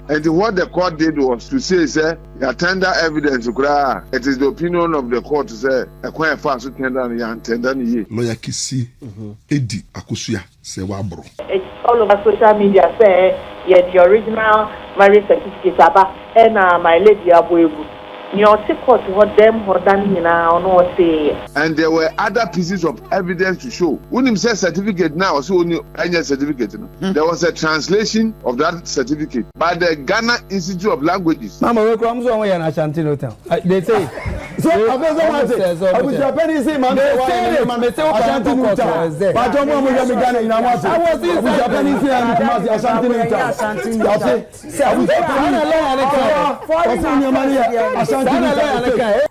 And what the court did was to say, you tender evidence. It is the opinion of the court to say, a quite fast tender and tender. Lawyer Kusi, Eddie Akosua Serwaa bro. It's all over social media. Say, yeah, the original marriage certificate, and my lady Abusuapanin. And there were other pieces of evidence to show. When him said certificate now, so only any certificate. There was a translation of that certificate by the Ghana Institute of Languages. Mama, we come so we na Ashanti no town. They say. So Abusuapanin say man say Ashanti no town. But don't mo ya me Ghana ina mo say. Abusuapanin say am come say Ashanti no town. Say Abusuapanin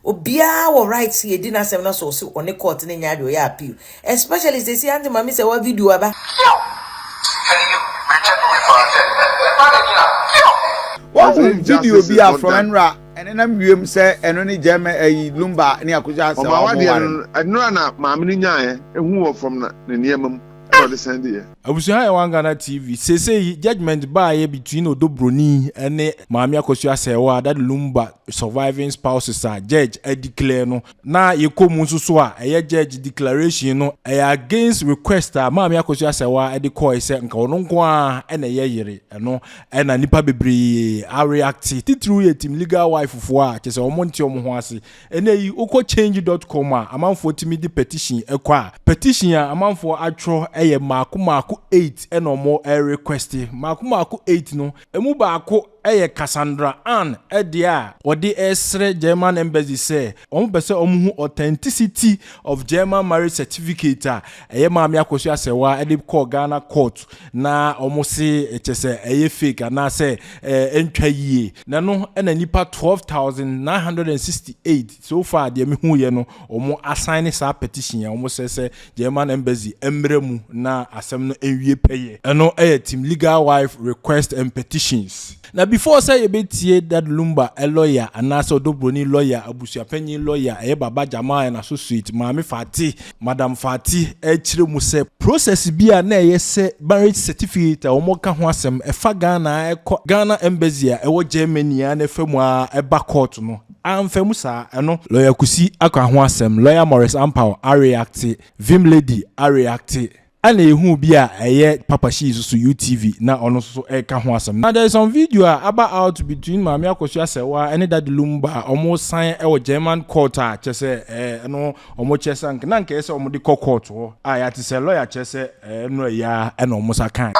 Obia wo rights here di na sem na so se on court na nya do ya appeal, especially they say anti mami say wa video aba what video be from Enra and then wiem say eno ni jeme Lumba ni Akosua Serwaa Enra na maami ni nya ehu from na niemam Abusua Ghana TV say judgment by between Odobroni and Mami Akosua Serwaa that Lumba surviving spouses are judge declare no na yekomu so a judge declaration no against request Mami Akosua Serwaa the call say nka ono nko a na yere no na nipa bebre a react through team legal wife fo a che say omonti omo ho ase yi uko change.com a amanfo timi di petition ekwa petition a amanfo atro Maku 8 and no more request. Maku 8 no. Emu baako Cassandra Ann Edia or the Esre German embassy say authenticity of German marriage certificate Mami Akosua Serwaa call Ghana court na almost say it is a fake and na say entwa yie na no na nipa 12,968 so far de me hu ye no omo assign sa petition ya omo say German embassy emremu na asem no enwie peye eno team legal wife request and petitions. Now before say you betie that Lumba a lawyer and also Odobroni lawyer Abusuapanin lawyer Baba Jamal and associate Mami Fati Madam Fati chire mu say process bia na say marriage certificate omo ka ho asem efa Ghana Ghana embassy a Germany and efemu a eba court no amfemu sa eno lawyer Kusi akwa ho asem lawyer Morris Ampaw a react Vim lady a react and who be a Papa she is so UTV na ono so ka ho asem. Now there is some video about out between Mami Akosua Serwaa and that Lumba almost sign German court che say no omo che sank na nke say omo de court ho ya ti say lawyer che say no ya and almost akan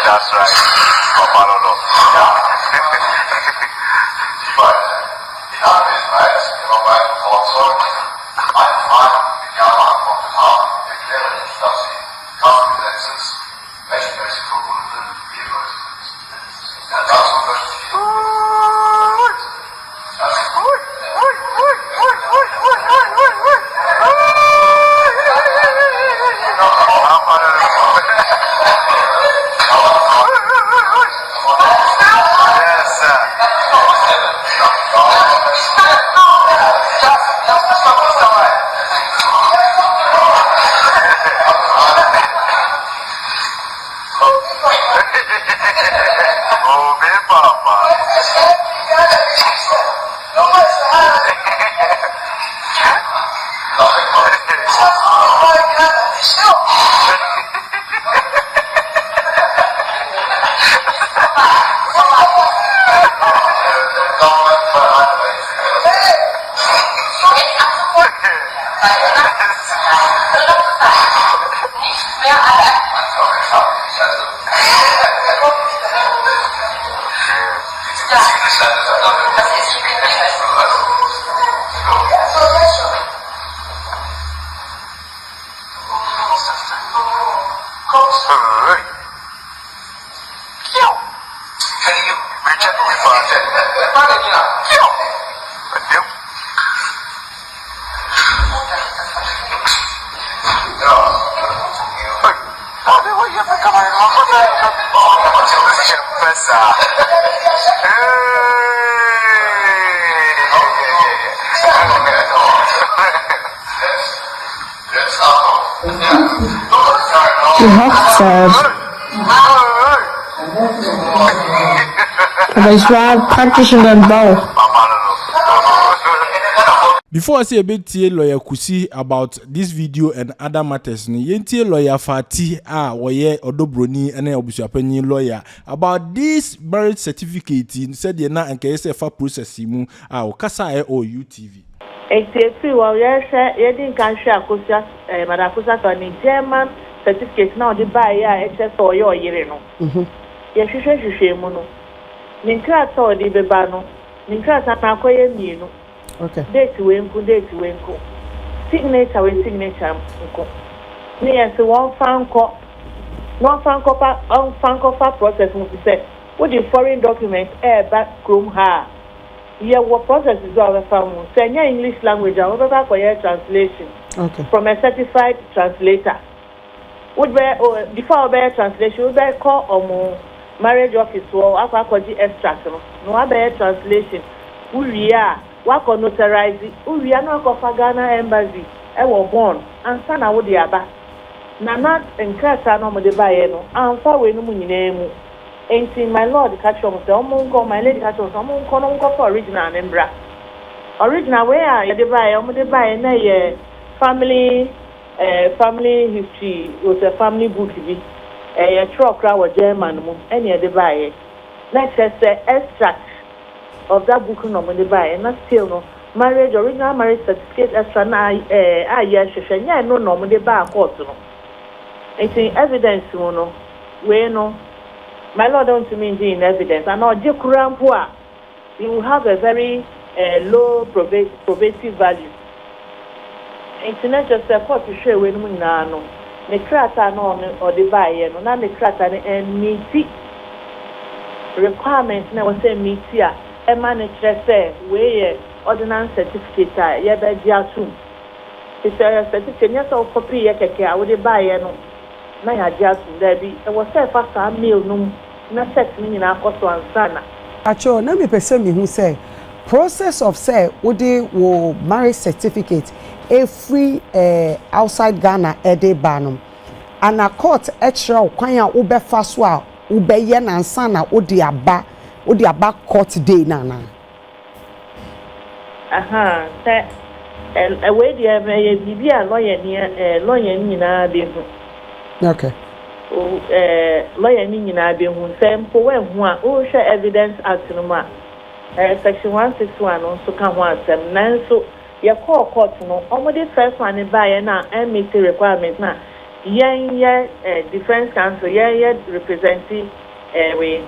That's right. Papa no. But in our business, also, I'm fine with Yama from the town, declaring confidences, measurements for women, viewers. And that's what You have said Abusuapanin practicing and bow. Before I say a bit lawyer Kusi about this video and other matters, yentie lawyer Fati woye odobroni and Abusuapanin lawyer about this marriage certificate said ye na anka yese fa process mu okasa o UTV. Exactly, well, yes, you didn't can share Akosua, Madam Akosua ni German certificate now the buy HS or your year no. Yes, she mono. Ninkra to di beba no. Ninkra ta na koye mienu. Okay. Date wenku. Signature we signature nko. Ni yes one franco pa process mo say. What the foreign document back chrome ha. Yeah, what process is our family? Say English language, I will translation. Okay. From a certified translator. Would be before bear translation, would be call or marriage office or Akwaji extract. No other translation. We are work on notarize. We are not of Ghana embassy. I was born and son. I would be aba. Nana and Kasa no more the bayeno. I'm far away no money. Ain't my lord catch on the my lady catch on someone for original and bra. Original where you buy a family history was a family book a truck or German any other buy. Let's just say extract of that book no money buy and not still no marriage original marriage certificate extra yes no money buy court no. It's evidence no where no. My lord don't mean in evidence. And now, you will have a very low probative value. It's not just a court to show when we know. The crata or the buyer, no, not the crata and meaty requirements. Never say meatia. A manager say, where ordinance certificate, yeah, soon. It's a certificate, yes, or copy, I would buy no. Na ya just there be e was say fast meal no na set me na akoso ansana acho na me pese me hu say process of say wo dey wo marriage certificate free outside Ghana dey banum and a court extra kwan a wo be fa so a wo be ye na ansana wo dey aba court day na say we dey bibi a lawyer ni na dey hu. Okay. Lawyer ni na be hu sem po we hu a o hwe evidence act no ma section 161 no so ka hu asem nanso ye call court no omode first one buy na meet requirement na yen defense counsel yen representing we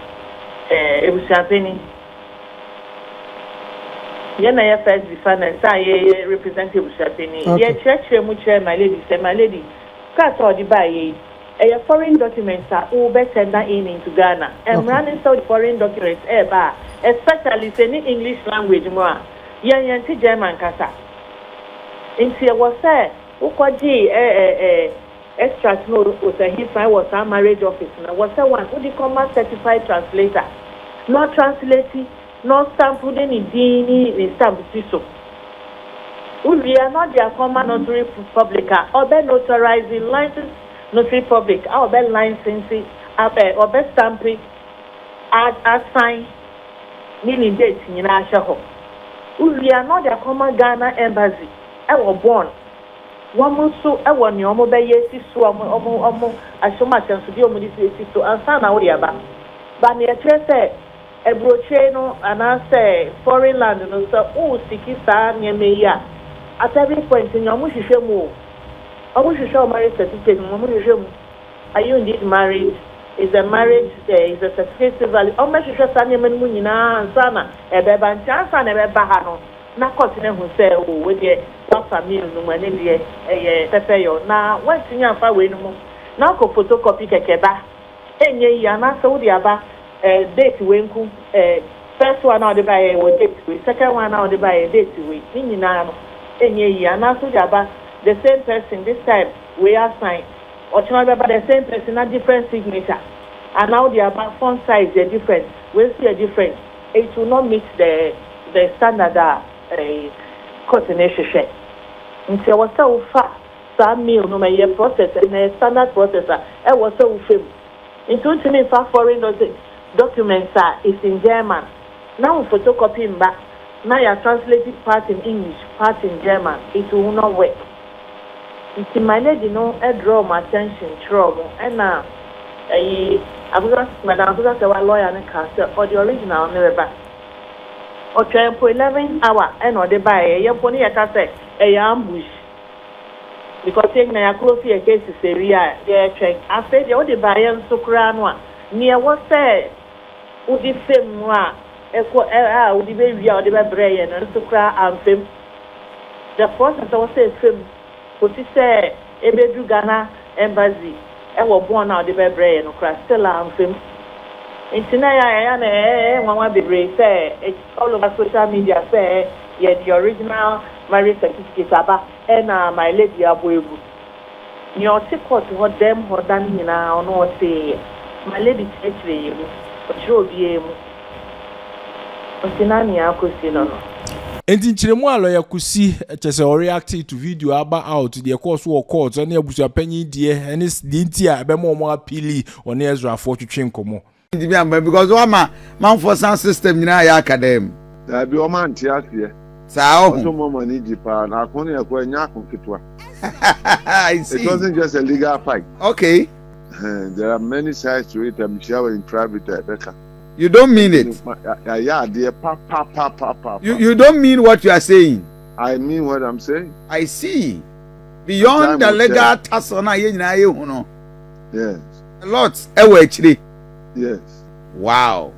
Abusuapanin yen na first defendant say represent Abusuapanin ye church mu chair my lady cut or the buy a foreign documents are all better into Ghana. And running so foreign documents especially any English language more. Yan German kasa. In here was said, Ukoji extract no was a his was our marriage office and was a one who become a certified translator. Not translating, not stamp any dini stamp so. We are not their common notary public or be notarizing license notary public or be licensing or be stamping assign meaning date in our show. We are not their common Ghana embassy. I was born. One month so I want you almost by yes, so I so much and to deal with this to answer now. But near say a brocheno and I say foreign land and so sticky star near me. At every point in your Mushishemu, I wish to show marriage certificate. Are you indeed married? Is a marriage is a certificate value? How much is your son? Munina and Sana, a beban chance and a bahano. Not continue who say, oh, with your papa meal, no money, a pepper. Now, what's in your far way no more? Now, go photocopy Keba. And ye are not so the aba date winku. First one out the buy a date, second one out the buy a date with Ninano. And ye are not so the same person this time we are signed or the same person, a different signature. And now the font size are different. We'll see a difference. It will not meet the standard coordination. And so, what's so far? Some meal no matter process and a standard processor. I was so film. In 20 minutes, foreign documents is in German. Now photocopying back. Now you are translating part in English, part in German. It will not work. It's my lady, I draw my attention, trouble, and now. Madam Abusuapanin lawyer and castle or the original never. Or try for 11 hours and or they buy a pony a cassette, a ambush. Because taking a close here case is a real, check. I said the only buy and so crown one. Near what said, would the same one, would the baby or the brain and so cry and film. The process I was saying film, what he said, a bedroom Ghana embassy. I was born out the baby and still am film. In Tinaya, one be brave, say, it's all over social media, say, yet the original marriage certificate about, and my lady Abuebu. Your support what them what done now, no say, my lady church, but you'll be able. Tinania Kusi no. Enti nchiremu alo ya Kusi chese o react to video aba out the course wo court na Abusuapanin die ene dinti a be mo apili on Ezra for twetwe nkomo. Because one man for sound system nyina ya academy. There be o man tiase. Sao. So mo money jipa na akon ya kwa nya akon. I see. It wasn't just a legal fight. Okay. There are many sides to it. I'm sure in private better. You don't mean it. Yeah, dear. You don't mean what you are saying. I mean what I'm saying. I see. Beyond the legal task, yes. A lot. Actually. Yes. Wow.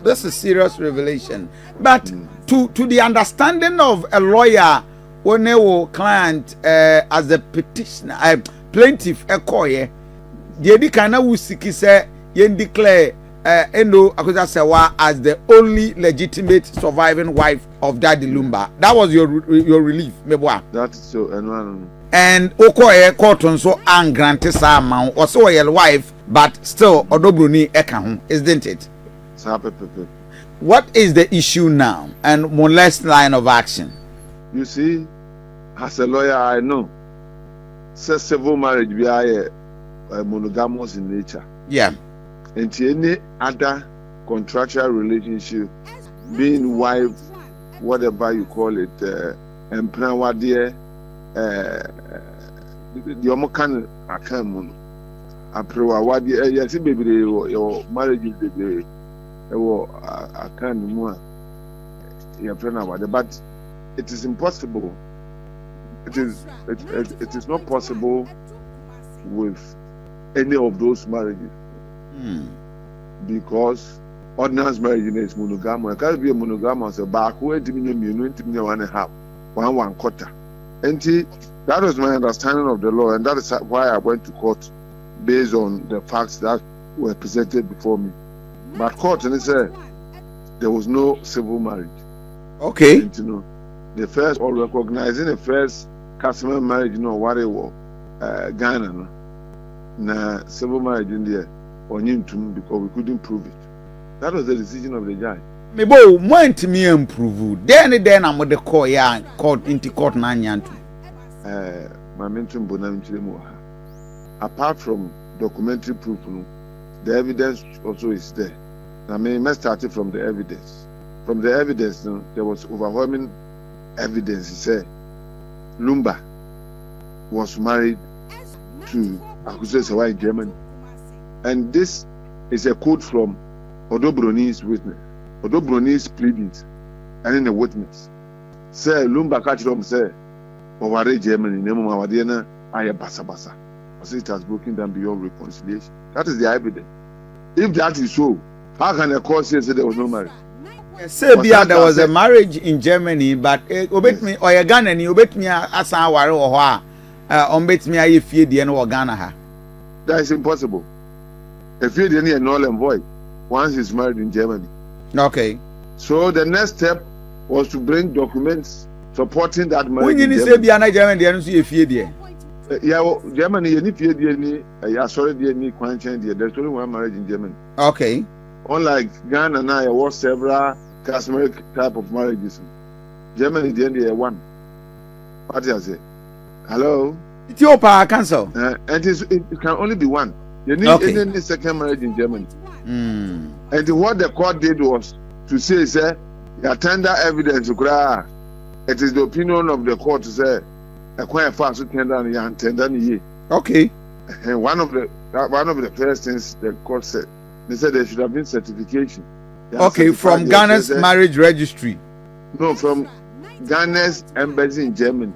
This is serious revelation. But to the understanding of a lawyer, when a client as a petitioner, plaintiff, a coye, the kind of wusiki say yen declare. Akosua Serwaa as the only legitimate surviving wife of Daddy Lumba. That was your relief, meboa. That's so. And Okoye Cotton so and granted some also your wife, but still Odobruni Ekahun, isn't it? What is the issue now and more less line of action? You see, as a lawyer, I know civil marriage be monogamous in nature. Yeah. And any other contractual relationship, being wife, whatever you call it, employer, the Omokan Akamun, Aprawa, yes, baby, your marriage is the Akan, but it is impossible. It is not possible with any of those marriages. Because ordinance marriage is monogamous. It can't be a monogamous. Back where you 1.5, 1/4. And that was my understanding of the law, and that is why I went to court based on the facts that were presented before me. But court and it said there was no civil marriage. Okay. And, the first or recognizing the first customary marriage, what it was, Ghana, na civil marriage in there. Because we couldn't prove it. That was the decision of the judge. Mebo want me improve. Then I'm with the court into court nanyantu. My mention apart from documentary proof, the evidence also is there. I mean, let's start it from the evidence. From the evidence, there was overwhelming evidence. He said Lumba was married to Akosua Serwaa in Germany. And this is a quote from Odobroni's witness, Odobroni's pleadings, and in the witness. Say, Lumba Kachrom say, Ovare Germany, Nemo Mawadiana, Aya Basa Basa. I say it has broken down beyond reconciliation. That is the evidence. If that is so, how can a court say there was no marriage? Say there was a marriage in Germany, but obet me or Ghana, and you bet me as I were or bet me I fear the end of Ghana. That is impossible. If you didn't null and void once he's married in Germany. Okay. So the next step was to bring documents supporting that marriage. When you say Biana Germany, they don't see a fear there. Yeah, Germany, you need to I sorry, need quantum. There's only one marriage in Germany. Okay. Unlike Ghana and I was several customary type of marriages. Germany, the end one. What do you say? Hello? It's your power cancel. And it can only be one. You need any second marriage in Germany. And what the court did was to say, sir, you tender evidence to cry. It is the opinion of the court to say, a quite fast tender and tender. Okay. And one of the first things the court said, they said there should have been certification. Okay, from Ghana's marriage registry. No, from Ghana's embassy in Germany.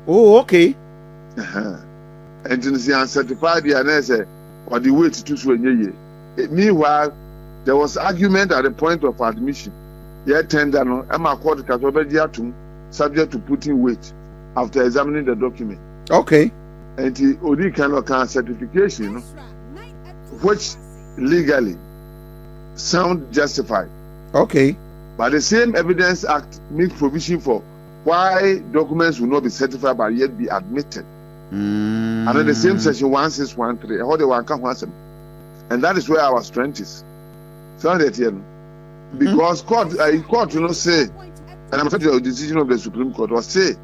Oh, okay. And to see uncertified the answer or the way to do. Meanwhile, there was argument at the point of admission. Yet tender no, I'm a court subject to putting weight after examining the document. Okay. And the Odi cannot certification, which legally sound justified. Okay. But the same Evidence Act makes provision for why documents will not be certified but yet be admitted. And then the same section 1613, how they want to. And that is where our strength is. So that you know, because court, say, and I'm afraid the decision of the Supreme Court was say,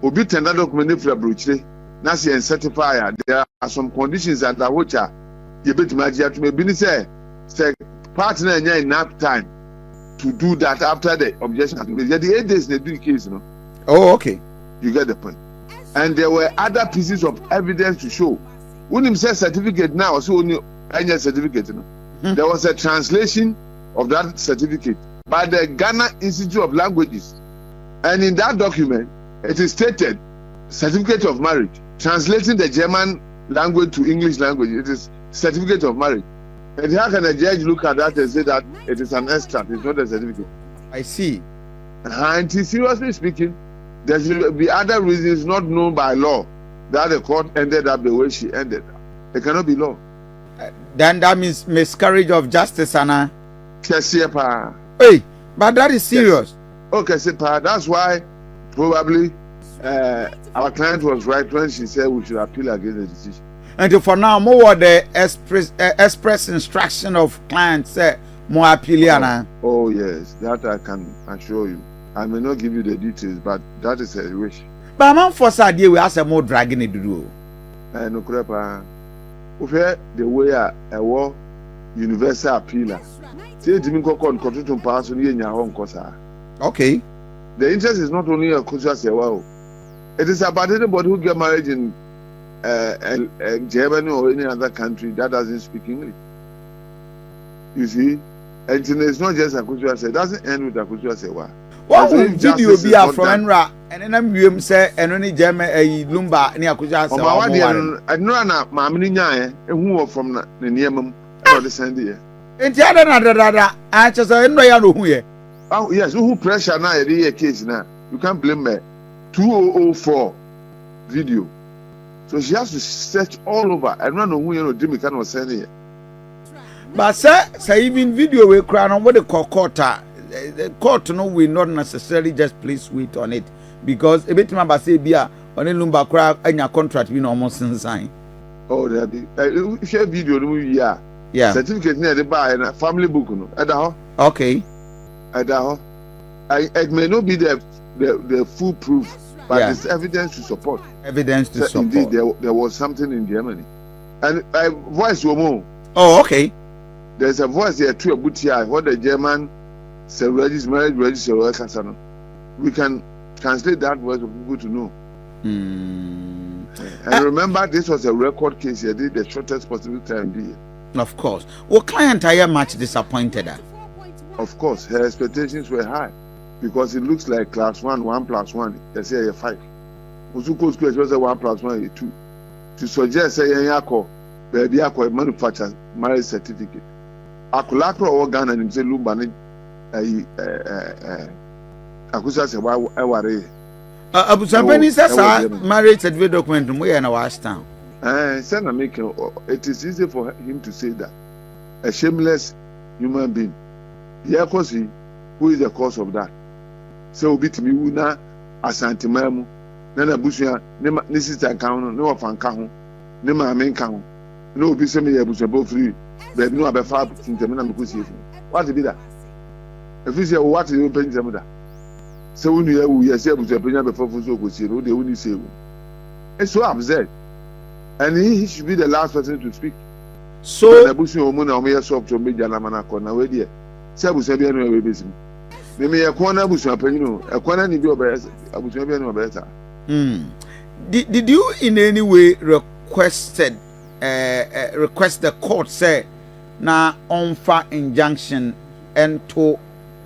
obi tender document for brochure, na see and certify. There are some conditions under which you bet magic to me. Say partner enough time to do that after the objection. The 8 days they do the case, you know. Oh, okay. You get the point. And there were other pieces of evidence to show. When him say certificate now, so only any certificate, you know. There was a translation of that certificate by the Ghana Institute of Languages, and in that document, it is stated certificate of marriage, translating the German language to English language. It is certificate of marriage. And how can a judge look at that and say that it is an extract, it's not a certificate? I see. And seriously speaking, there should be other reasons not known by law that the court ended up the way she ended up. It cannot be law. Then that means miscarriage of justice, Anna. Hey, but that is serious. Yes. Okay, that's why probably our client was right when she said we should appeal against the decision. And for now, more the express instruction of clients say more appeal, Anna. Oh yes, that I can assure you. I may not give you the details, but that is a wish. But man, for Saturday we have some more dragging it to do. No crepa. The way a war universal appealer. Say Jimmy Kokon Kotutum pass on your home cosa. Okay. The interest is not only Akosua Serwaa. It is about anybody who get married in Germany or any other country that doesn't speak English. You see? And it's not just Akosua Serwaa. It doesn't end with Akosua Serwaa. What video be from Enra and then we say and only German Lumba near Akosua Serwaa. I know na mamini nyae who from the nearmum or the Sunday. And the other I just know who here. Oh yes, who pressure now a case now. You can't blame me. 2004 video. So she has to search all over. I don't know who you know Jimmy can was sending it. But say even video we cry on what the court. The court no will not necessarily just place weight on it because a bit remember say bia on a Lumba cry and your contract we almost sign. Oh, there be share video no yeah. Certificate near the buy and family book no. Okay. It may not be the full proof, but it's evidence to support. Evidence to support. Indeed, there was something in Germany, and a voice woman. Oh, okay. There's a voice here to a booty. What the German marriage register. We can translate that voice for people to know. And remember, this was a record case. He did the shortest possible time. Of course. Well, client are much disappointed. Of course, her expectations were high because it looks like class 1 + 1. They say a 5. Usuko school was a 1 + 1 a 2. To suggest say yako, baby ako manufacture marriage certificate. Akulakro or Ghana and say Lumba Akosua Serwaa eware. Abusuapanin says marriage certificate document we in our town. It is easy for him to say that. A shameless human being. Kusi, who is the cause of that? So bit me una asantimamu na abusua ne sister kan no ne ofan ka ho ne maame kan ho na obi se me abusua bo free baby no abefa tintem na me Kusi efu what be that if you say what you pay them da so when you say abusua penya befa fu so Kusi no de woni say it's so absurd and he should be the last person to speak so abusua omo na omo ye soft to me jana mana ko na we dey say abusua bi no we besim me ye ko na abusua penyi no e ko na ni bi obeyesa abusua bi no obeyesa. Did you in any way request the court say na onfa injunction and to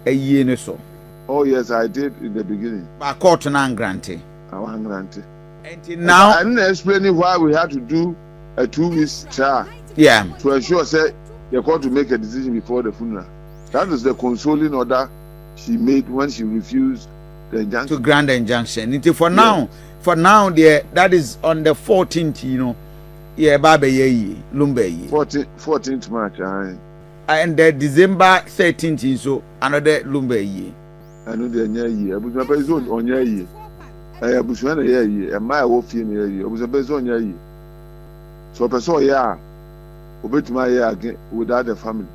a year so? Oh yes, I did in the beginning. But court na grante. I want grante. And now I'm explaining why we had to do a 2 weeks trial. Yeah. To ensure say the court to make a decision before the funeral. That is the consoling order she made when she refused the injunction. To grant the injunction. For now, that is on the 14th, you know. Yeah, Baba ye, Lumba ye. 14th March, and the December 13th, so another Lumba ye. I know the year. Abusuapanin zone on ye. Abusuana ye, and my wolf in ye. Abusuapanin zone ye. So person ya, obey my year again without the family.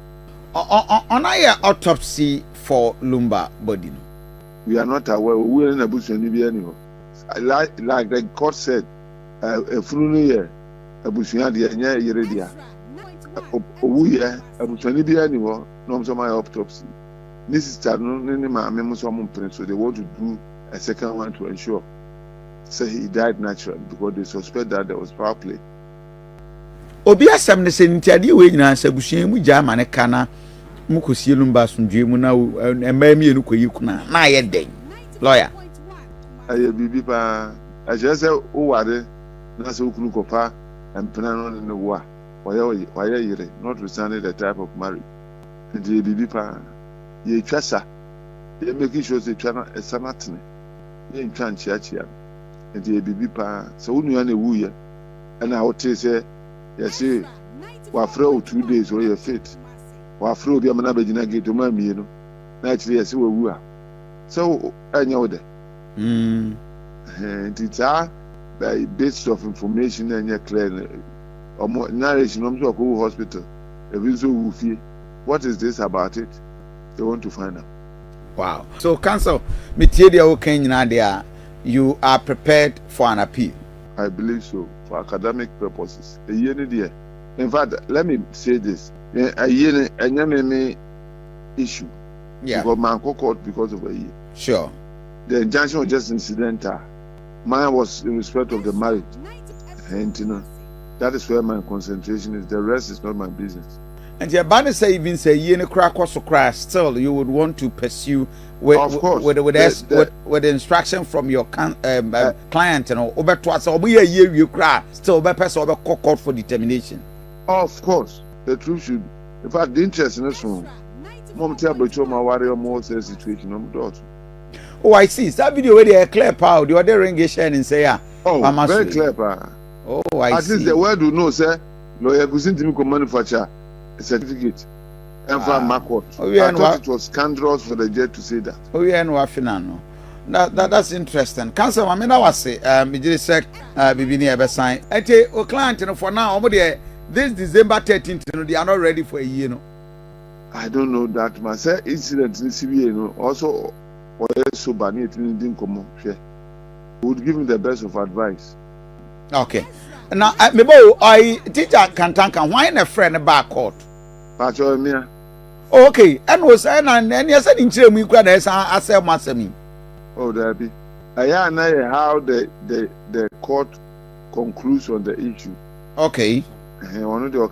On our autopsy for Lumba body. We are not aware. We are in Abusuani anymore. Like the court said, a funeral year, Abusuani nya yeredia. Owuye Abusuani bi anymore. No some my autopsy. This is no maame so so they want to do a second one to ensure. So he died naturally because they suspect that there was foul play. Obi asam ne sentiade we nyina Abusuani mu ja mane kana mu Kusi Lumba sundwe mu na emami enu koyi kuna na ye den lawyer aye bibi pa ajese o ware na se okunu kopa empena no ne wo why yire notwithstanding the type of marriage and the bibi pa ye twasa ye make sure say twa na esanatene ye ntwa nchiachia and the bibi pa so unu na ewu ye na o te say yes wa afro 2 days or your faith wa afro obi amana bagina gate o ma mie no na actually yes we wu a so anya wo de and it's by bits of information and clear narration of the hospital. What is this about it? They want to find out. Wow. So, Council, you are prepared for an appeal? I believe so, for academic purposes. In fact, let me say this. A year issue. Yeah. Because my court because of a year. Sure. The injunction was just incidental. Mine was in respect of the marriage. And that is where my concentration is. The rest is not my business. And your banner say even say you crack or so crash, still you would want to pursue with the instruction from your client and over twice or be a year you cry, still by person over court for determination. Of course. The truth should, in fact, the interest in this one. Mom tell but you my warrior more situation. Oh, I see. That video where they clear power, the other ring and say, oh, very clear power. Oh, I see. At least the word do know, sir. Lawyer Kusi to manufacture a certificate. And for my court. I thought it was scandalous for the judge to say that. Oh, yeah, no, Afinano. That's interesting. Council, I mean, I was say, Bibini Ebesign. I tell you, client, for now, this December 13th, they are not ready for a year. I don't know that. My incident in CBA, also. So would give me the best of advice. Okay. Now, I teacher can why a friend back court. Okay, and was and yes, in we could I say Massami. Oh, there be. I know how the court concludes on the issue. Okay. I want to do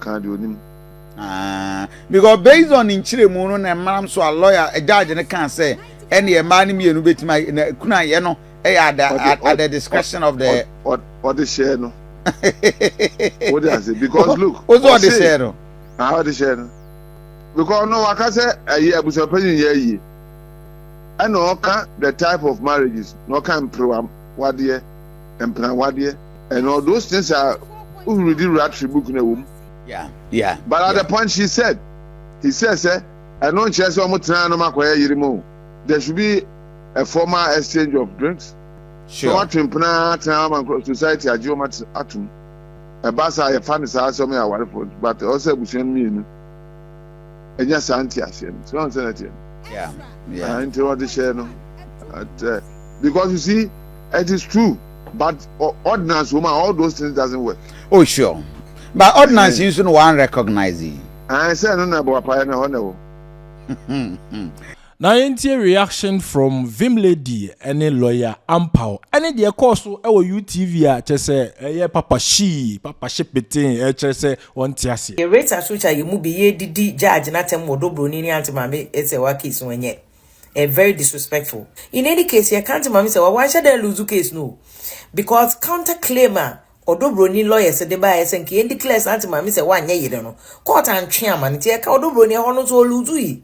because based on in Chile Moon and Madam so a lawyer, a judge, and I can't say. Any man me and bit my kuna yeno at the discretion of the or the share no. What does it? Because look, what the share no? How the share no? Because no, I can say a year Abusuapanin ye. I know the type of marriages no can program what year and plan what year and all those things are already rat book in a womb. Yeah. But at the point he says, I know chess almost no matter. There should be a formal exchange of drinks. Sure. So what impna time society ajomat atum. A basa ya fan sa so me aware for but also busham me no. Enya santi asem. So on say that. Yeah. Yeah. Until what the share no. Because you see it is true but ordinance woman all those things doesn't work. Oh sure. But ordinance you no one recognize it. I say no na bo pa na hono. Now yɛntie reaction from Vim Lady any lawyer Ampaw any the course so UTV a kyerɛ papa shepetin kyerɛ sɛ wɔnte ase. The rates are such a you mu be didi judge na tem wodo broni ni anti mame Serwaa case wenye. Very disrespectful. In any case, you can't mami Serwaa why should they lose the case no? Because counterclaimer odo broni lawyer said the buyer and ki declares anti mami Serwaa nye yede no. Court and chairman ti ka odo broni hono so lose yi.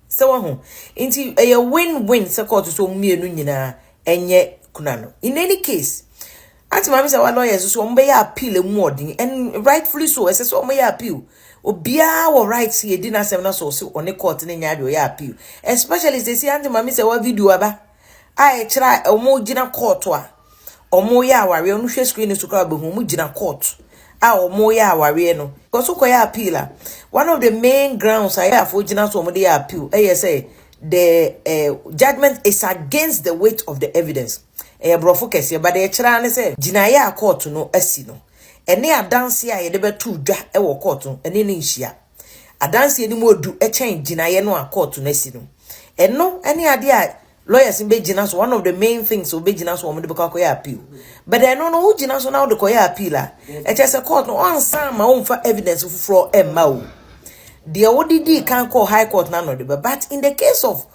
So ho inti a win-win se court so mienu nyina enye kunano. In any case, anti mami Serwaa lawyers so mbe ya appeal mu odin and rightfully so ese so mbe ya appeal. Obia wo rights ye di na sem na so on the court ne nya de ya appeal, especially they say anti mami Serwaa video aba ai kira omo gina court a omo ya aware onu hwe screen so ka behu mu gina court a omo ya aware no because so ya appeal one of the main grounds I have for gina so omo de appeal say the judgment is against the weight of the evidence brofo kese but the kira ne say gina ya court no asi no ene adanse a ye de betu dwa e wo court ene ne nhia adanse ni modu e chen ginaye no a court no asi no eno ene ade a lawyers be gina so one of the main things so be gina so omo de beka koya appeal but eno no who gina so now de koya appeal a e chese court no on san ma on fa evidence fufuro e ma o de odidi kan call high court na no de but in the case of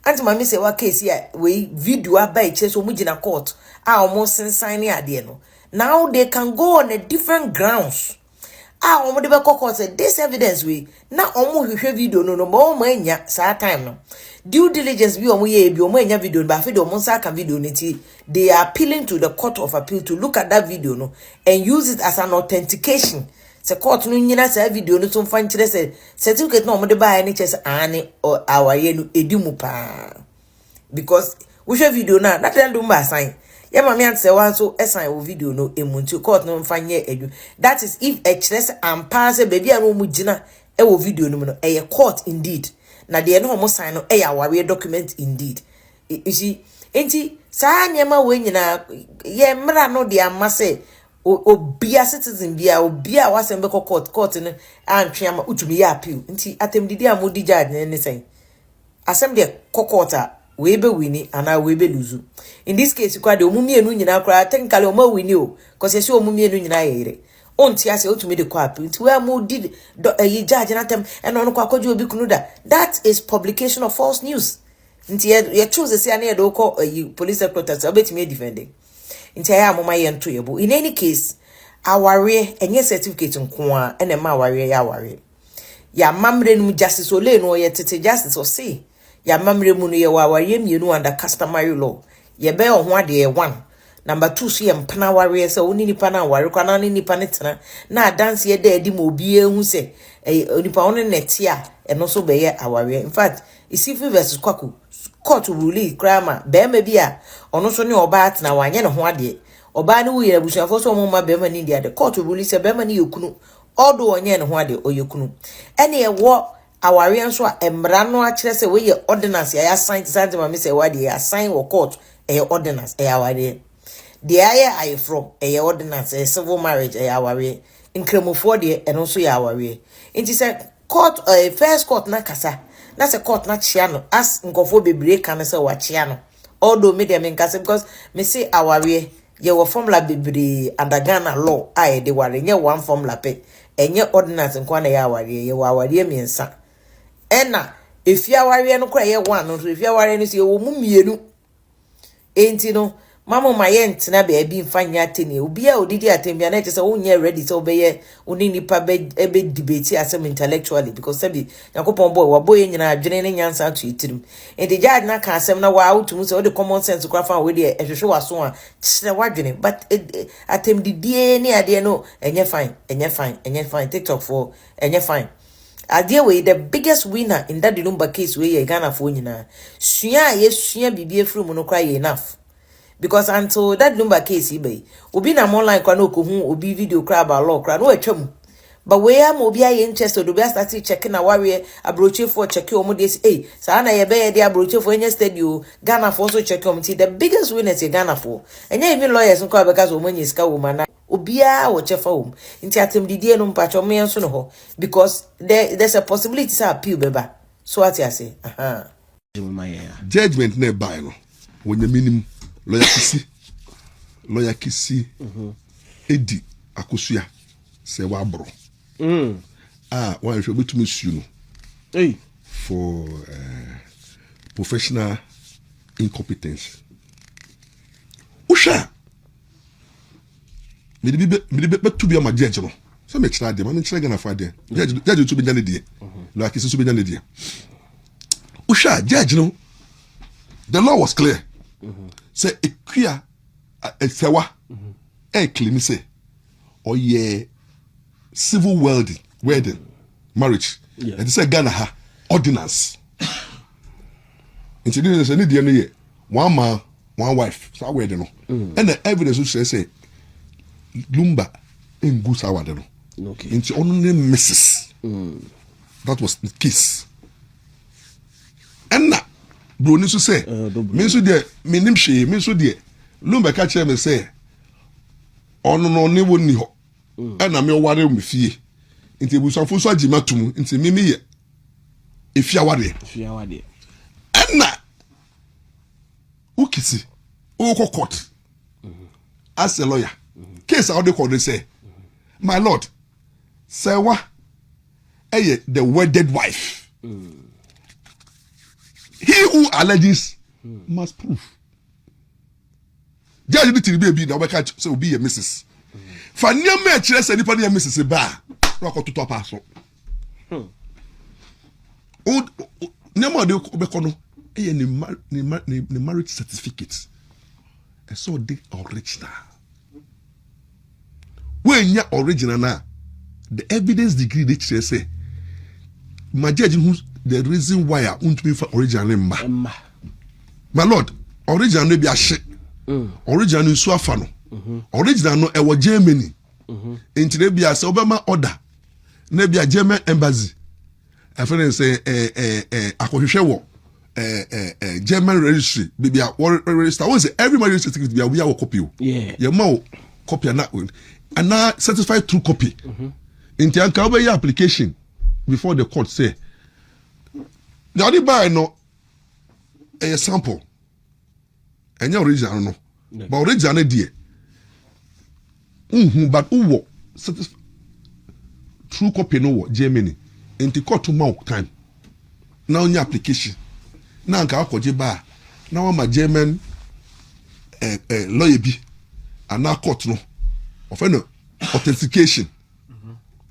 anti mami Serwaa case here we video aba e chese omo gina court a omo sensan ni ade no. Now they can go on a different grounds. Omo de be court say this evidence we na omo hwehwe video no but omo anya sa time no. Due diligence bi omo ye bi omo anya video but afi de omo sa ka video niti they are appealing to the court of appeal to look at that video no and use it as an authentication. Se court no nyina sa video no so mfa nkire say certificate no omo de buy ni chese ane awaye no edimu pa. Because we show video na that dem do mba sign. Yeah, mami and Serwaa so esan wo video no emuntu court no mfanye edu. That is if a chess and pass baby anu mu gina e wo video no no e court indeed. Na de no mo sign no e aware document indeed. You see, enti sa nyema we nyina ye mra no de amase obia citizen bia obia wasem be court no antwe ama utumi ya appeal. Enti atemdidi amodi judge ne sen. Asem de court we be winning and I we be lose. In this case, you quite the mummy and union cry, technically, or more we knew, because I saw mummy and union. On Tias to me the quap, into where more did a judge and them and on Quacojo be Kunuda. That is publication of false news. Intia, you choose the Siania do call a police protest, I bet me defending. Intia, my and to in any case, our rear and your certificate on Kwa and a ma warrior. Ya mamre justice or lane or yet justice or say. Ya mamre munu ye wawariye mienu under customary law. Ye be on one day one. Number 2 so ye mpana wariye se oni nipa na wari kwa na nipa netena na dance ye de edi mo biye hu se nipa oni netia eno so be ye awariye. In fact, Isifu versus Kwaku court rule krama be ma bia ono so ne oba atena wanye ne ho ade. Oba ne wo ye abusuafo so mo ma be ma ni dia de court rule se be ma ni yekunu odo onye ne ho ade oyekunu. Ene ye wo awarian so emra no a kire se we ye ordinance ya sign to mami Serwaa de ya sign wo court e ordinance e aware de aye from e ordinance e civil marriage e aware inkremofo de eno so ya aware nti se court first court na kasa na se court na chia no as nkofo bebre kan se wa chia no although me dem nkase because me say aware ye wo formula bebre under Ghana law aye de ware nye one formula pe enye ordinance nkwa na ya aware ye wa aware miensa ena efia ware no kra ye one no efia ware no se wo mu mienu enti no mama ma ye ntina be abi mfanya ateni obi a odidi atembia na tese wo nye ready so be ye oni nipa be debate asem intellectually because sabi yakopon boy wa boy nyina adwene ne nyansa to itirim enti judge na ka asem na wa autum so the common sense kra fa we de ehwehwe waso a kire wadwene but atemdidie ne ade no enye fine TikTok for enye fine. Idea way the biggest winner in that Lumba case where you Ghana for nyina. Sua ye sua bibie fru mu no cry enough. because until that Lumba case be obi na online kwa no ko hu obi video cry about law cry no atwam but we am obi aye interested obi start checking na warrior abroche for check omo dey say sa na ye be dey abroche for any studio Ghana for so check omo the biggest winners in Ghana for enya even lawyers nko because omo nyiska woman na obi a wo chefa wom nti atem didie no mpacho me enso no ho because there's a possibility say appeal beba so what you say judgment na buy no when the minimum lawyer Kusi edi Akosua Serwaa bro one should be to miss you know for professional incompetence usha me be to be a judge no so me try dem man try gonna find dem judge to be done there lawyer Kusi to be done there usha judge no the law was clear say equia Serwaa claim say or yeah civil wedding marriage and they say Ghana ha ordinance into this any dey no ye one man one wife so wedding no and the evidence which say Lumba engu sa wedding no into only Mrs. That was the case and na bro ni so say me so dey me nim hwe me so dey Lumba ka chere me say ono no ne woni ho na me ware me fie nti ebusanfo so agima tum nti me ye efia ware na ukisi o court as a lawyer case how they call they say my lord Serwaa the wedded wife he who alleges must prove judge the baby na we catch say obi ye Mrs. fa niam e kire say nipa na Mrs. ba na ko toto pa so o niam de obeko no e ni marriage certificate e so the original when ya original na the evidence degree they say my judge who the reason why I want to be for original mma my lord original no be a shit original no so afa no original no e wo Germany enti na bia se obema order na bia German embassy a friend say akohwehwe wo German registry bia register we say every marriage certificate bia we have a copy yeah ma copy na certified true copy enti anka we your application before the court say the only buy no a sample and your original no but original dey but who true copy no Germany enti court ma time now your application now anka akoje ba now ma German lawyer bi and now court no of no authentication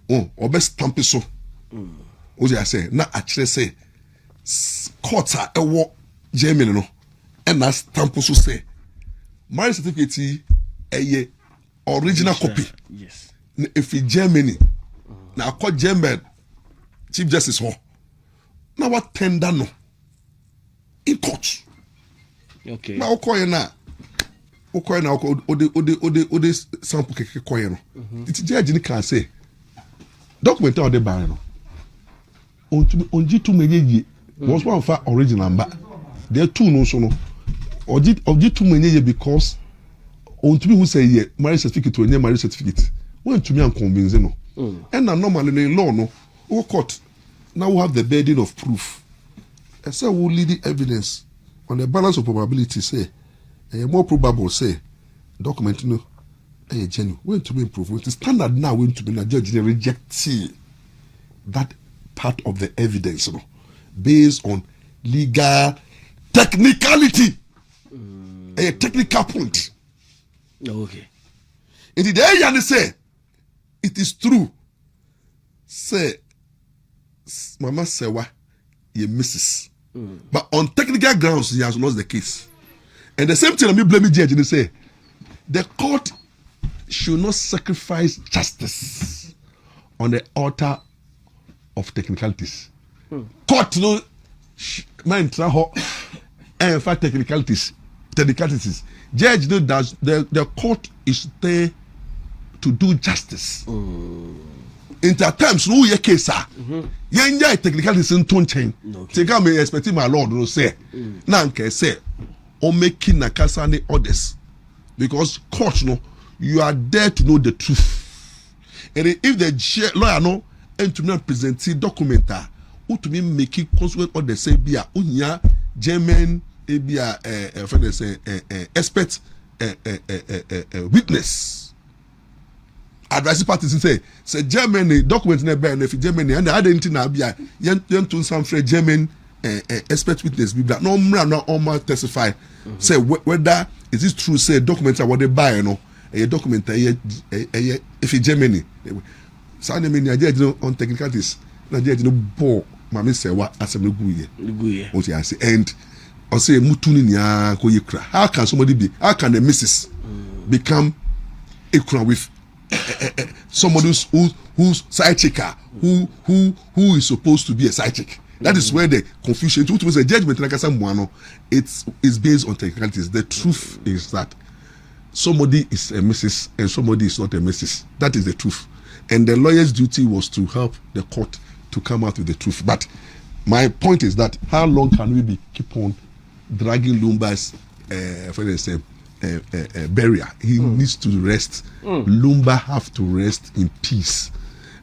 or best stamp so o say say na akire say court a ewo Germany no and na stamp so say marriage certificate eye original copy yes if in Germany na court German chief justice ho na what tender no in court okay na okoye na ode sample keke koye no it judge ni can say document on the bar no onji tu menye was one for original but there two no so no oji tu menye because on to me who say yeah marriage certificate or marriage certificate when to me and convince no and na normally in law no o court now we have the burden of proof and so we lead the evidence on the balance of probability say more probable say document no genuine when to be improved with the standard now when to be na judge they reject that part of the evidence no based on legal technicality a technical point okay and the day you say it is true say Mama Serwaa ye Mrs. But on technical grounds he has lost the case and the same thing me blame judge and say the court should not sacrifice justice on the altar of technicalities. Court no man traho and for technicalities technicalities. Judge no does the court is there to do justice. Inter times no ye case yenja technicalities in tonchen. Take me expecting my lord no say. Na nke say o making nakasa ne orders. Because court no you are there to know the truth. And if the lawyer no and to not present the document to me making consequent or the say be a unya German be a expert witness advice parties say Germany document na be na if Germany and other thing na be a yen to some free German expert witness be that no no testify say whether is it true say documents are what they buy no a document if Germany so na me na judge on technicalities na judge no ball Mami Serwaa asem guye. What you say and or say mutuni nya ko yekra. How can somebody be? How can the missus become equal with somebody who's side chicker who is supposed to be a side chick? That is where the confusion. To the judgment like I it's based on technicalities. The truth is that somebody is a missus and somebody is not a missus. That is the truth. And the lawyer's duty was to help the court to come out with the truth. But my point is that how long can we keep on dragging Lumba's barrier? He needs to rest. Lumba have to rest in peace.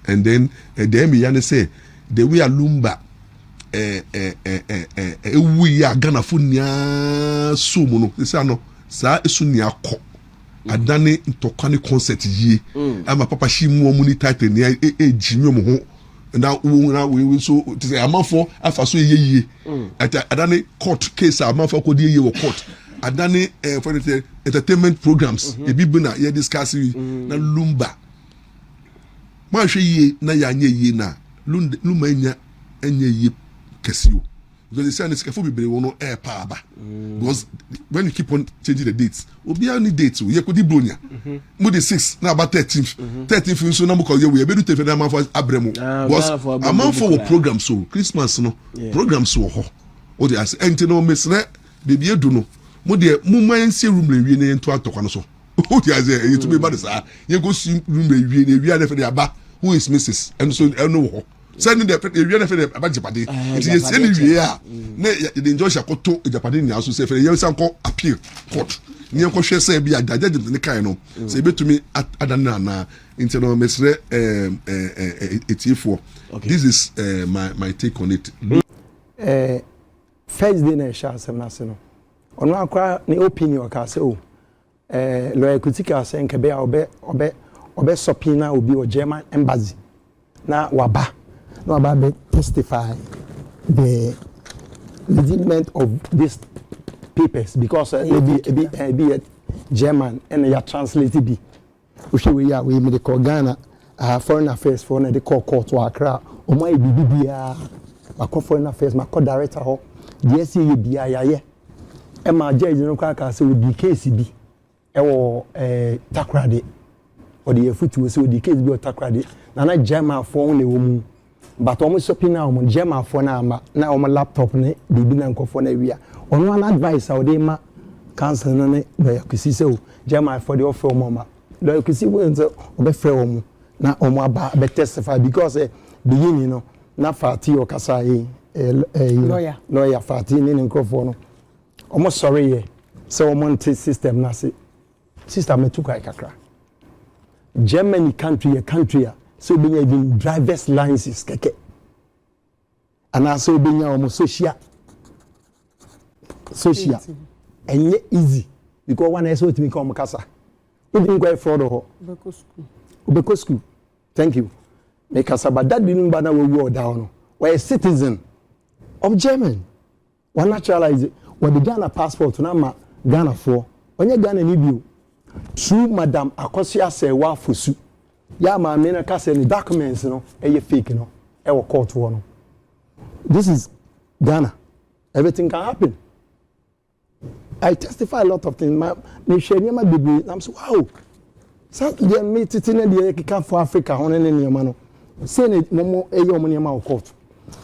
And then the Miyane say the way a Lumba we are gonna funya sumuno. They say no sa esunia ko adane ntokane concert yi ama papa shi mu omuni title ni ejimi mo ho na we so to say amafo afaso yeye adane court case amafo ko die ye wo court adane for the entertainment programs e bibu na ye discuss na Lumba ma hwe ye na ya anye ye na Lumba nya anye ye kesio because they say this careful be no air power because when you keep on changing the dates obi any dates we could bronya mo the 6 na about 13th so na mo call you we be do tefe na man for abremu because a man for program so Christmas no programs so ho o dey say enti no mesre baby edu no mo dey mo man see room le wie na ento atokwa no so o dey say you to be bad say you go see room le wie na wie na fe dey aba who is Mrs. and so no ho sending the area na fe aba Japade it is any wie a na the enjoy shakoto Japade ni aso say fe you san ko appeal court ni enko hwe say bia judge ni kan no say betumi adana na internal mesre etifo this is my take on it first day na sha asem na se no ono akwa ni opinion ka say o lawyer Kutika say nke be obe subpoena obi o German embassy na waba no about testify the legitimate of these papers because be German and you translate be we me call Ghana foreign affairs for na they call court to Accra o my bibia ma foreign affairs ma co director ho the SCA bia ya e ma judge no ka say we case bi e wo Takrade or the futu so the case bi o Takrade na German for only wo but almost shopping now on German for now on laptop ne bibi na nkofo na wia ono an advice how dey ma cancel no ne the Kusi say German for the offer mama the Kusi we nze obefre omo na omo aba be testify because beginning no na fati o kasa lawyer fati ni nkofo no omo sorry ye say omo system na say system e tukai kakra Germany country so be even driver's licenses keke and also be almost social and easy because one is what me come kasa even go fraud ho Ubeko school thank you make kasa but that didn't bother we down we a citizen of German one naturalize when the Ghana passport na Ghana for when you Ghana ni bio through Madam Akosua Serwaa Fosu ya ma me na ka say the documents no e fake no e wo court wo no this is Ghana everything can happen I testify a lot of things me share my baby I'm so wow so they me titi na dey kika for Africa ho ne ne ma no say ne momo e yo mo ne ma court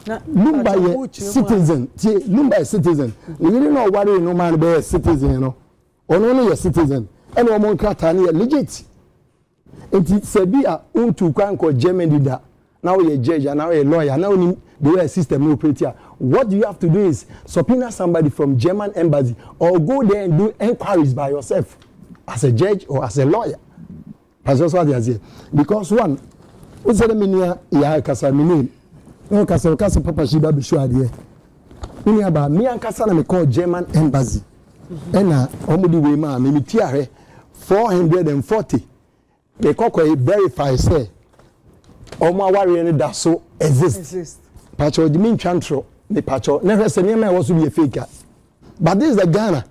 Lumba citizen Lumba citizen you really know what you know man be citizen you know ono no your citizen and omo nkrata na legit enti sabi a untu kwan ko Germany da now you're a judge and now you're a lawyer now the way system no operate here. What you have to do is subpoena somebody from German embassy or go there and do inquiries by yourself as a judge or as a lawyer. That's what they are saying. Because one, what's the meaning? Yeah, kasa meaning. No kasa papa shiba be sure there. Meaning about me and kasa na me call German embassy. Ena omudi we ma me tiare 440. They call verify say omo aware ne da so exist. Pacho di min chantro me pacho never say me was to be a faker. But this is the Ghana.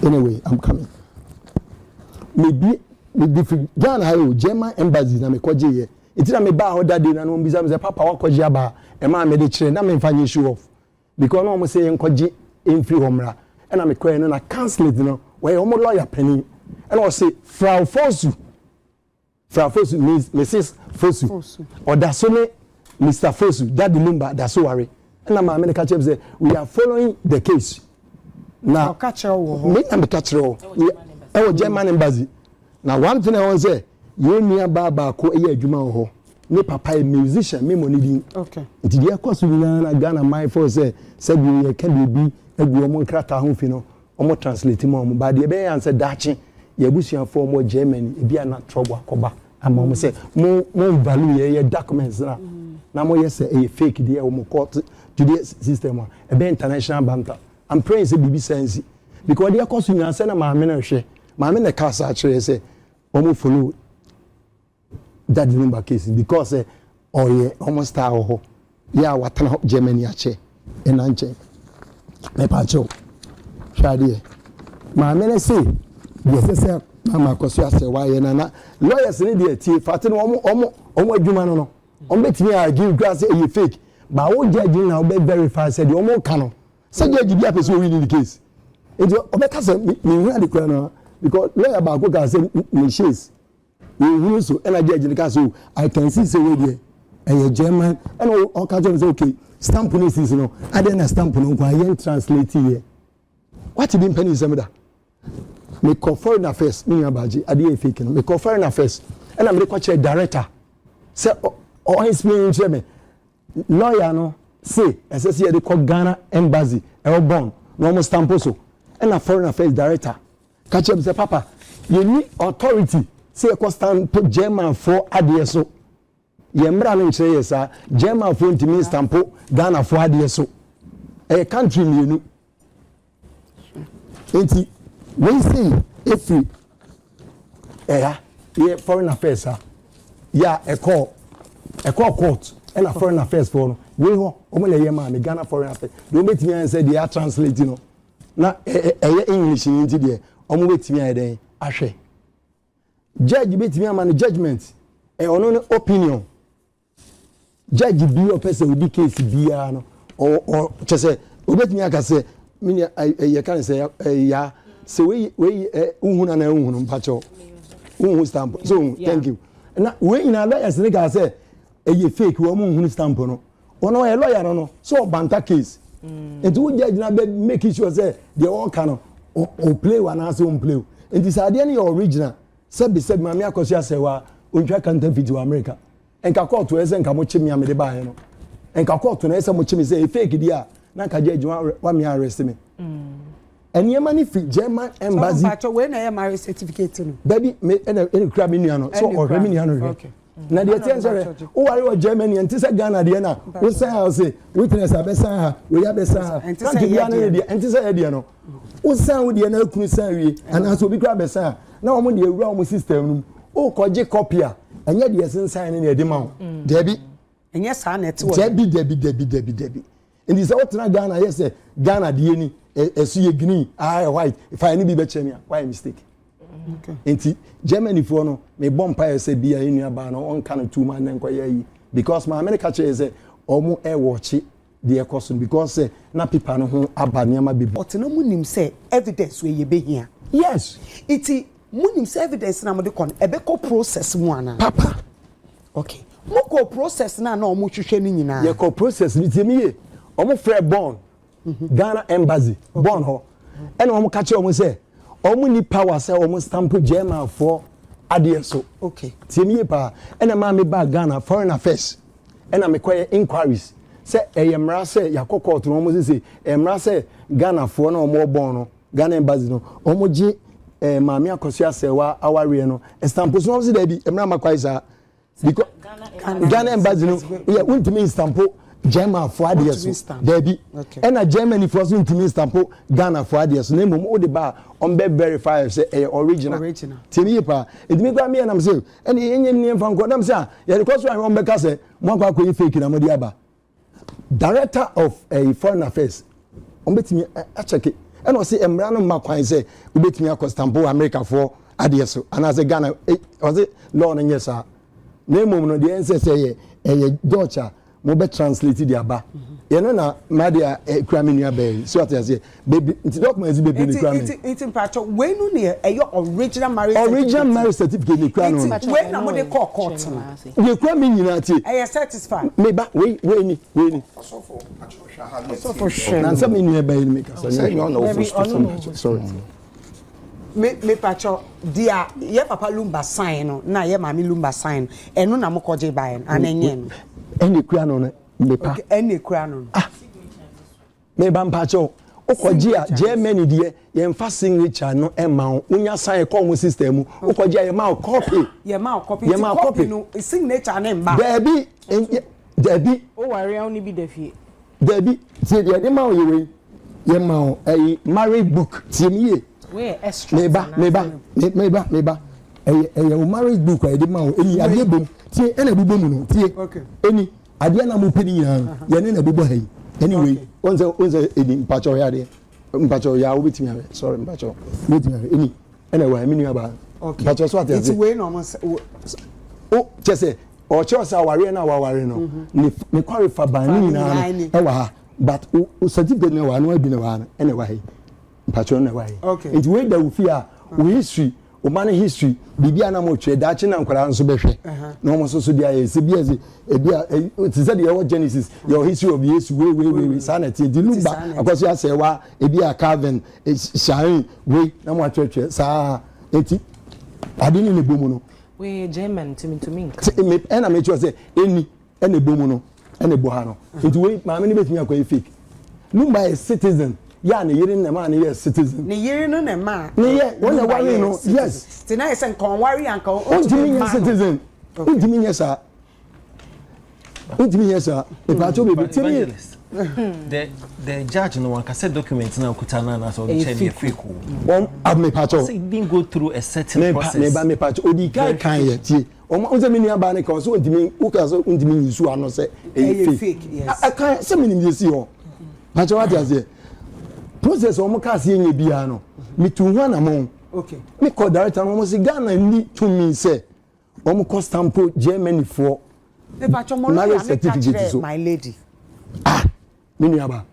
Anyway, I'm coming. Maybe the Ghana German embassy na me kwaje ye. It na me ba ho that day na no bisa me say papa wa kwaje aba e ma me de kire na me mfa nye show off. Because no mo say en kwaje emfiri homra. E na me kwae no na cancel it no. Why omo lawyer penny. And I say Frau Fosu means Mrs. Fosu. Or that's only Mr. Fosu, that the Lumba, that's so worry. And I'm a catcher say, we are following the case. Now, me and the catcher, our German embassy. Now, one thing I want to say, you near Baba, ko Juma ho. Me papa a musician, me money. Okay. It is the course we Ghana, my force said we can be a woman crata home, you know, or more translating mom, but the bear answered Dachi. Yabusian for more Germany, it be not trouble. And say, more value your documents. Now, more yes, a fake idea or more court today's system, a international banter. I'm praying it's a BB sense because they are costing and send my ministry. My men a cast actually say, almost follow that Lumba case because almost our yeah, what Germany ache and anche. Me pacho. Shadi. My men say. Yes, sir. Mama Akosua Serwaa na lawyers ni dey tie fati no omo adwuma no betimi argue grass e fake but wo judge na be verify said omo ka no say judge bi apeso win the case it obeka say me hu the kra no because lawyer ba go ka say me shares we hu so and judge ka so I can see say we dey a German and all ka say okay stamp no is no ade na stamp no kwa yen translate here what be penny semda me call foreign affairs me abaji ade fake no me call foreign affairs and I'm the coach director say or explain to me lawyer no say say they call Ghana embassy Elbon no mo stamp so and a foreign affairs director catch him say papa you need authority say e stamp German for ade so ye mra no nche yes German for ntimi stamp Ghana for ade so a country me enti when say if foreign affairs yeah a call court and a foreign affairs for we ho omele yema me Ghana foreign affairs do betimi an say they are translating no na English into there omo betimi an den ahwe judge betimi am judgment ono opinion judge bi o person with case bia no or say obetimi aka say me you can say ya so we uhuna na uhunu mpacho uhu stamp so thank you na we in a lawyer say ka say e fake wo mu uhunu stamp no ono e lawyer no so banta case and we judge na be make sure say the all can o play one as on play and this ade na original said mama Akosua Serwaa ontwa kanta video America enka court we say enka mo chimi amede ba he no enka court na say mo chimi say fake dia na ka judge wa me arrest me and your money free German embassy. So, when I am marriage certificate, baby, any crab in your so or Reminiano. Okay. Now, the attention, oh, I was Germany and Tissa Ghana, Diana. We say, I'll say, witness a Bessa, we have Bessa, and Tissa Ediano. What sound would you know, Kusi, and as will be crab Bessa. Now, I'm on the realm system. Oh, Koje copia, and yet, yes, and signing a demand. Debbie, and yes, Debbie. In this alternate Ghana, yes, Ghana, Diani. See green, white. If I need be better, why mistake? Okay. Enti Germany for no me bomb say be a in no on can 2 man then because my America say omo e watch the costume because na people no ho aba niam be but no munim say evidence we ye be here. Yes. Iti munim say evidence na mo de kon e be ko process mu ana. Papa. Okay. Mo ko process na omo hwehwe ni nyina. Ye ko process ni temi omo free born Ghana embassy born ho and omo catch omo say omo ni power say omo stamp German for ade so okay tiemi pa ena ma me ba Ghana foreign affairs ena me koye inquiries say eyemra say yakoko to no omo say emra say Ghana for na omo bon no Ghana embassy no omo gi maami Akosua Serwaa aware no stamp so no say da bi emra makwai sa because Ghana embassy no yeah untimi stamp German for ade so da bi ena Germany for so untimi stamp Ghana for ade so na mum o de ba on be verify say original tiemi pa edimi kwa me na me say ena yenye ni mfa nko na me say ya because we on be ka say mo kwa ko fake na mo di aba director of foreign affairs on betimi a check and was say emra no makwan say ubetimi akostampo America for ade so and as a Ghana was it law na nyesa na mum no de ense say Dutch mo be translate the aba ye no na madia kramenia be so what say baby it documents baby ni kramenia it patcho we no ne original marriage certificate ni kramenia we na mo de court we kramenia nyina tie satisfied me ba we ni so for sure na some ni be ni make say you know sorry me patcho dia ye papa Lumba sign no na ye mami Lumba sign eno na mo koje bae anenye no ene kura no me pa ene kura no me ba mpacho okoji a Germany de ye mfa signature no e ma unya sign call mu system okoji a ye ma copy no signature na mba debi o ware on bi defie debi tie de ma ye ma marriage book tie mi we extra me ba o marriage book e de ma o eni ade bom tie ena bibom no tie eni ade na mo pedi nyina ye ne na bibo hai anyway onze eni mpacho ya de mpacho ya obetimi ave sorry mpacho obetimi ave eni ena wa mi ni aba mpacho so ate it's we no o chese o chosa ware na wa ware no ni qualify ban ni na e wa ha but o certificate na wa no abi na wa ena wa hai mpacho na wa hai it we da ufia we history o man history bibia na mo twe dachi na nkwara nso behwe na omo so dia ye bia ti said your Genesis your history of yes we sanity di Lumba Akosua Serwaa bia Calvin shine we na mo atwetwe sa enti adini ne bomu no we German to me ena me twa say eni ena bomu no ena bo ha no enti we ma me ne betumi akwa fake Lumba is citizen ya ne yiri na ma ne yes citizen ne yiri no na ma ne ye wona wari no yes tina isen kon wari anka o citizen ntimi nyesa e pa to be timi the judge no one can say documents na okutana na so check the fake one ab me pa to say didn't go through a certain process me pa to odi kan ye tie o ze mini aba ne kan so ntimi o ka so ntimi nyisu ano se e fake yes kan se mini yesi ho pa to what is process o mo ka se nye bia no me tu ho na mo okay me call director no mo se Ghana ni to me say o mo ko stamp Germany for e ba cho mo marriage certificate so my lady me ni aba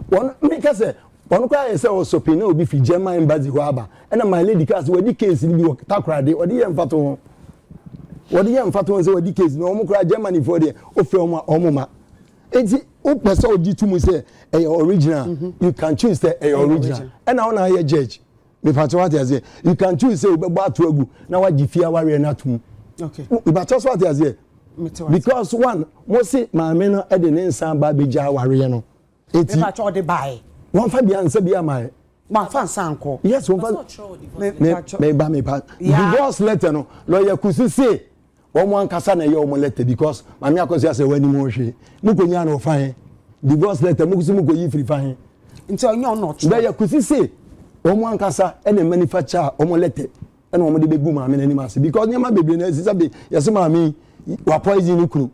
won me ka say won kwa say o so pin na obi fi German embassy ho aba na my lady ka say wadi case ni bi takrade wadi ye mfato say wadi case no mo kra Germany for there o fe o mo ma enti o pese o di tumu say original you can choose the original and now na judge me pato what say you can choose say obegbo atu agu na waji fia ware na tum okay me pato what say because one mo say maame no e de ne nsan ba beja ware no enti me pato de bai won fa bia nsa bia mai ma fa nsan ko yes won fa me pa divorce letter no lawyer Kusi say omo ankasa na ye omo letter because maame Akosua say wani mo hwe mu ko nya na o fa divorce letter mu ko yi free fa nti onyo no cho lawyer Kusi say omo ankasa e na manufacture omo letter e na omo de begu maame na ni mase because nyama bebre na sisabe yesi maame wa poison kunu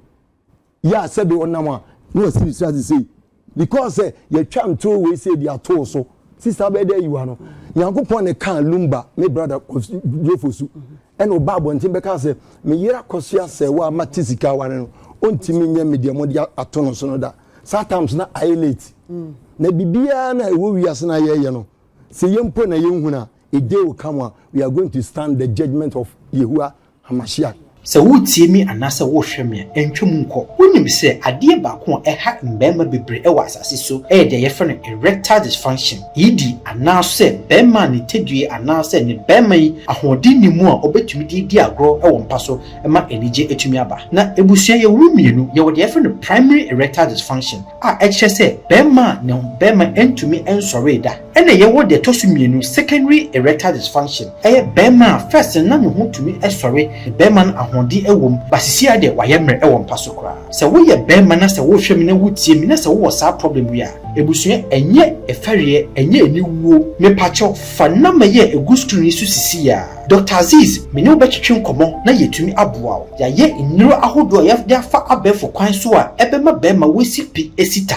ya sabe onama no serious as say because you try to we say they are told so sister be there you are no yankopon ne kan Lumba me brother Jofosu and o babo ntin be ka say me yira Akosua Serwaa matisika wane no ontimi nya media mo dia atono so no da sometimes na highlight na bibia na ewo wiase na ye no se yempo na yenhuna a day will come we are going to stand the judgment of Yahuwah Hamashiach sɛ wotie mi anaasɛ wohwɛ me a ɛntwam nkɔ wonim sɛ adeɛ baako a ɛha mbɛrima bebree ɛwɔ asase so ɛyɛ deɛ yɛfrɛ no erectile dysfunction yidi anaasɛ bɛrima ne tedue anaasɛ ne bɛrima yi ahoɔden ne mu a ɔbɛtumi de di agorɔ ɛwɔ mpa so ɛma anigye etumi aba na ebusua yɛwɔ mmienu yɛwɔ deɛ yɛfrɛ no primary erectile dysfunction a ɛkyerɛ sɛ bɛrima ne bɛrima ɛntumi ɛnsɔre da ɛna yɛwɔ deɛ ɛtɔ so mmienu secondary erectile dysfunction ɛyɛ bɛrima a first na ne ho tumi ɛsɔre ne bɛrima no ahoɔden ɛwɔ mu basisi adeɛ wayɛ mmerɛ ɛwɔ mpa so koraa sɛ woyɛ bɛrima na sɛ wohwɛ mi na wotie mi na sɛ wowɔ saa problem wi a ebusua ɛnyɛ ɛfɛreɛ ɛnyɛ aniwuo mepakyɛw fa nama yɛ egu screen so sisi ya Dr. Aziz me ne wobɛtwetwe nkɔmmɔ na yɛtumi aboa wo yɛayɛ nnuro ahodoɔ yɛde afa abɛɛfo kwan so a ɛbɛma bɛrima wosi pi esita